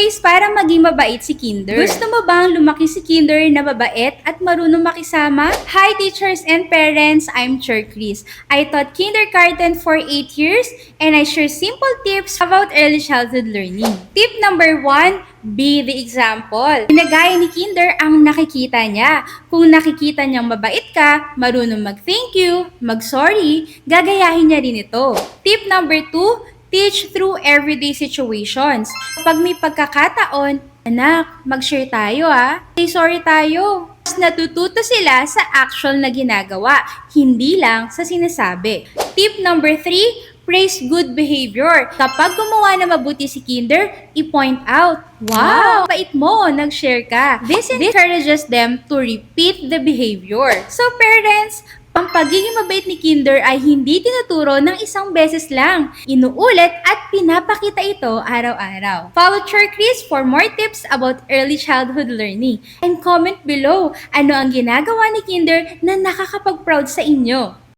ways para maging mabait si Kinder. Gusto mo bang lumaki si Kinder na mabait at marunong makisama? Hi teachers and parents, I'm Teacher Chris. I taught kindergarten for 8 years and I share simple tips about early childhood learning. Tip number 1, be the example. Ginagaya ni Kinder ang nakikita niya. Kung nakikita niyang mabait ka, marunong mag-thank you, mag-sorry, gagayahin niya rin ito. Tip number 2, teach through everyday situations. Kapag may pagkakataon, anak, mag-share tayo say sorry tayo. Mas natututo sila sa actual na ginagawa, hindi lang sa sinasabi. Tip number 3, praise good behavior. Kapag gumawa na mabuti si Kinder, i-point out, wow, bait mo, nag-share ka. This encourages them to repeat the behavior. So parents, ang pagiging mabait ni Kinder ay hindi tinuturo ng isang beses lang. Inuulit at pinapakita ito araw-araw. Follow Teacher Chris for more tips about early childhood learning. And comment below ano ang ginagawa ni Kinder na nakakapag-proud sa inyo.